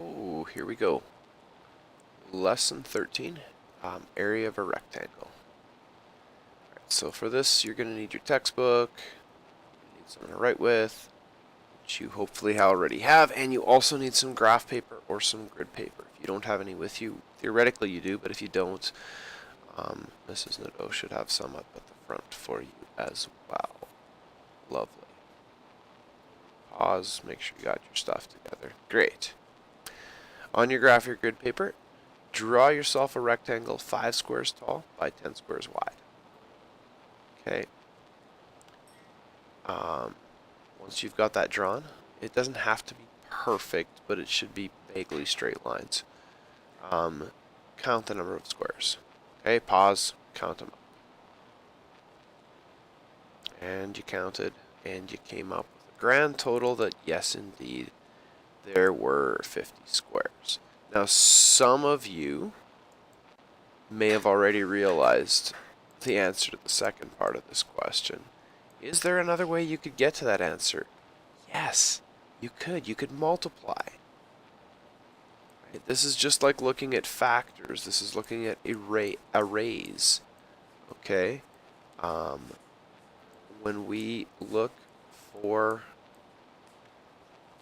Oh, here we go. Lesson 13, area of a rectangle. Alright, so for this, you're going to need your textbook, you need something to write with, which you hopefully already have, and you also need some graph paper or some grid paper. If you don't have any with you, theoretically you do, but if you don't, Mrs. Nadeau should have some up at the front for you as well. Lovely. Pause, make sure you got your stuff together. Great. On your graph or grid paper, draw yourself a rectangle 5 squares tall by 10 squares wide. Okay. Once you've got that drawn, it doesn't have to be perfect, but it should be vaguely straight lines. Count the number of squares. Okay, pause, count them up. And you counted, and you came up with a grand total that, yes, indeed, there were 50 squares. Now, some of you may have already realized the answer to the second part of this question. Is there another way you could get to that answer? Yes, you could. You could multiply. Right? This is just like looking at factors. This is looking at arrays. Okay? When we look for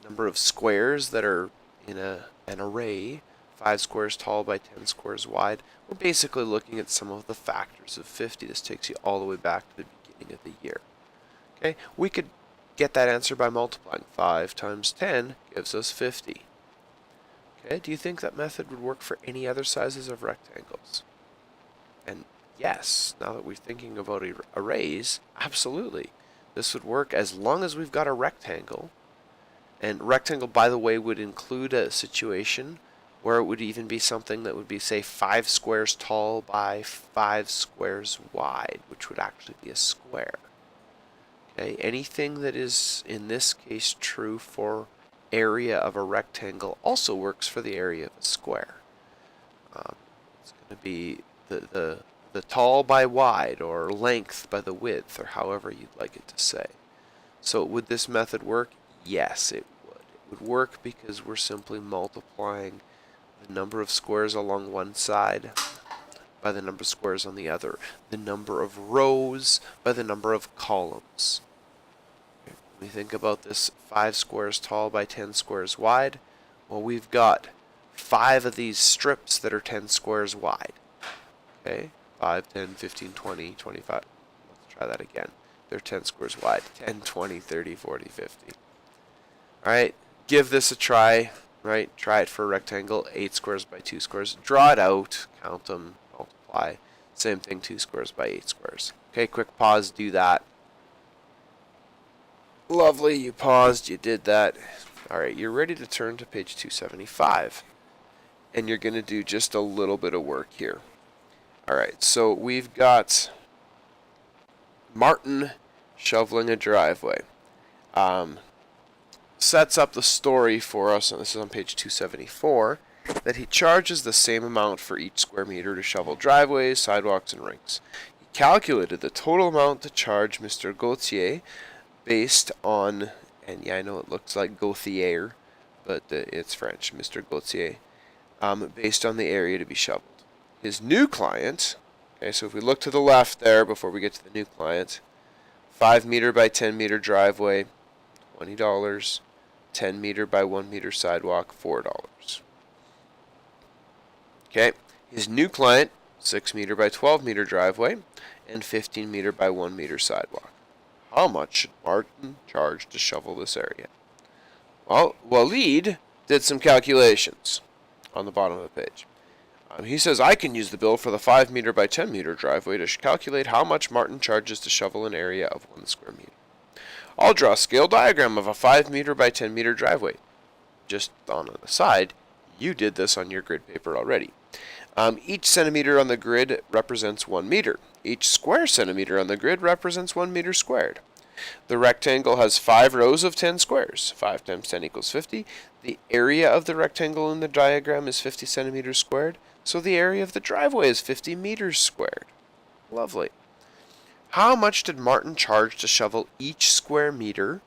number of squares that are in an array, 5 squares tall by 10 squares wide, we're basically looking at some of the factors of 50. This takes you all the way back to the beginning of the year. Okay, we could get that answer by multiplying. 5 times 10 gives us 50. Okay, do you think that method would work for any other sizes of rectangles? And yes, now that we're thinking about arrays, absolutely. This would work as long as we've got a rectangle. And rectangle, by the way, would include a situation where it would even be something that would be, say, 5 squares tall by 5 squares wide, which would actually be a square. Okay, anything that is, in this case, true for area of a rectangle also works for the area of a square. It's going to be the tall by wide, or length by the width, or however you'd like it to say. So would this method work? Yes, it would. It would work because we're simply multiplying the number of squares along one side by the number of squares on the other, the number of rows by the number of columns. When we think about this 5 squares tall by 10 squares wide, well, we've got 5 of these strips that are 10 squares wide. Okay, 5, 10, 15, 20, 25. Let's try that again. They're 10 squares wide. 10, 20, 30, 40, 50. Alright, give this a try. Right, try it for a rectangle, 8 squares by 2 squares. Draw it out, count them, multiply. Same thing, 2 squares by 8 squares. Okay, quick pause, do that. Lovely, you paused, you did that. Alright, you're ready to turn to page 275. And you're going to do just a little bit of work here. Alright, so we've got Martin shoveling a driveway. Sets up the story for us, and this is on page 274, that he charges the same amount for each square meter to shovel driveways, sidewalks, and rinks. He calculated the total amount to charge Mr. Gauthier based on, and yeah, I know it looks like Gauthier, but it's French, Mr. Gauthier, based on the area to be shoveled. His new client, okay, so if we look to the left there before we get to the new client, 5 meter by 10 meter driveway, $20. 10 meter by 1 meter sidewalk, $4. Okay, his new client, 6 meter by 12 meter driveway, and 15 meter by 1 meter sidewalk. How much should Martin charge to shovel this area? Well, Walid did some calculations on the bottom of the page. He says, I can use the bill for the 5 meter by 10 meter driveway to calculate how much Martin charges to shovel an area of 1 square meter. I'll draw a scale diagram of a 5 meter by 10 meter driveway. Just on an aside, you did this on your grid paper already. Each centimeter on the grid represents 1 meter. Each square centimeter on the grid represents 1 meter squared. The rectangle has 5 rows of 10 squares. 5 times 10 equals 50. The area of the rectangle in the diagram is 50 centimeters squared, so the area of the driveway is 50 meters squared. Lovely. How much did Martin charge to shovel each square meter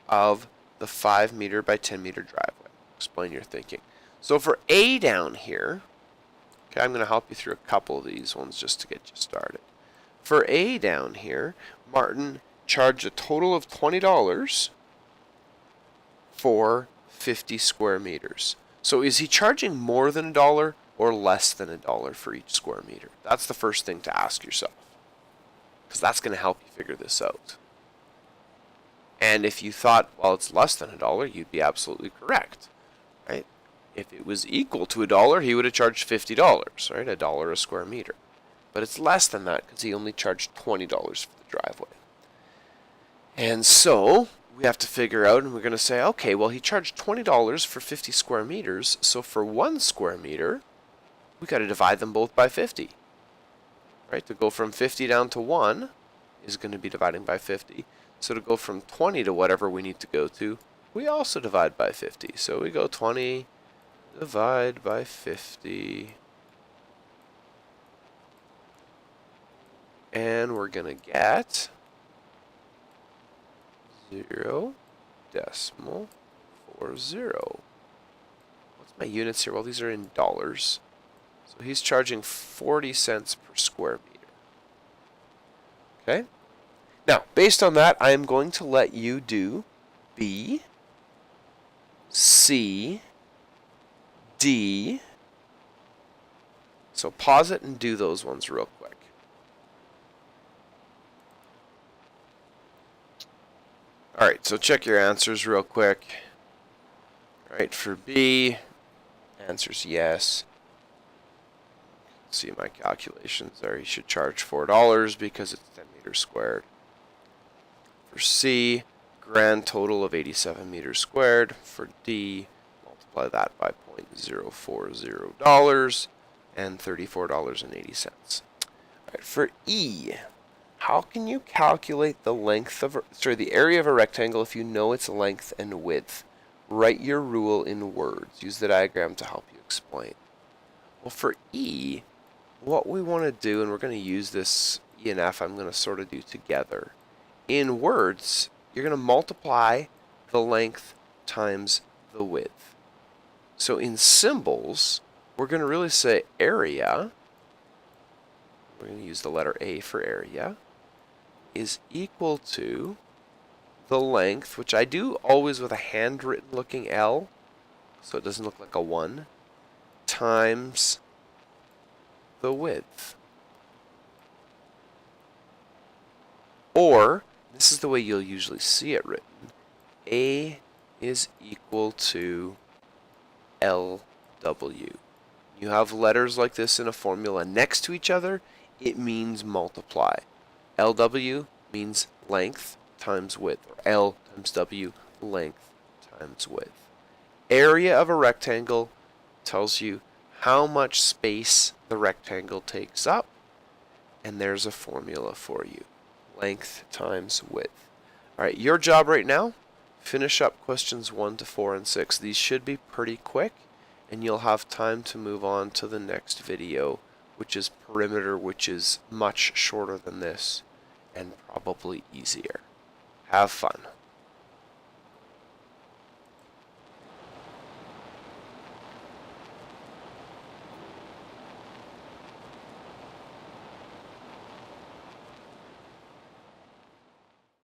of the 5 meter by 10 meter driveway? explain your thinking. So for A down here, okay, I'm going to help you through a couple of these ones just to get you started. For A down here, Martin charged a total of $20 for 50 square meters. So is he charging more than $1 or less than $1 for each square meter? That's the first thing to ask yourself, because that's going to help you figure this out. And if you thought, well, it's less than $1, you'd be absolutely correct, right? If it was equal to $1, he would have charged $50, right? $1 a square meter. But it's less than that because he only charged $20 for the driveway. And so we have to figure out, and we're going to say, okay, well, he charged $20 for 50 square meters, so for 1 square meter, we got to divide them both by 50. Right? To go from 50 down to 1 is going to be dividing by 50. So to go from 20 to whatever we need to go to, we also divide by 50. So we go 20, divide by 50. And we're going to get 0.40. What's my units here? Well, these are in dollars. So he's charging 40 cents per square meter. Okay? Now, based on that, I am going to let you do B, C, D. So pause it and do those ones real quick. Alright, so check your answers real quick. Alright, for B, answer's yes. See my calculations there. He should charge $4 because it's 10 meters squared. For C, grand total of 87 meters squared. For D, multiply that by $0.040 and $34.80. Alright, for E, how can you calculate the length of, the area of a rectangle if you know its length and width? Write your rule in words. Use the diagram to help you explain. Well, for E, what we want to do, and we're going to use this E and F, I'm going to sort of do together. In words, you're going to multiply the length times the width. So in symbols, we're going to really say area, we're going to use the letter A for area, is equal to the length, which I do always with a handwritten looking L, so it doesn't look like a 1, times the width. Or, this is the way you'll usually see it written, A is equal to LW. You have letters like this in a formula next to each other, it means multiply. LW means length times width, or L times W, length times width. Area of a rectangle tells you how much space the rectangle takes up, and there's a formula for you. Length times width. Alright, your job right now, finish up questions 1 to 4 and 6. These should be pretty quick, and you'll have time to move on to the next video, which is perimeter, which is much shorter than this, and probably easier. Have fun.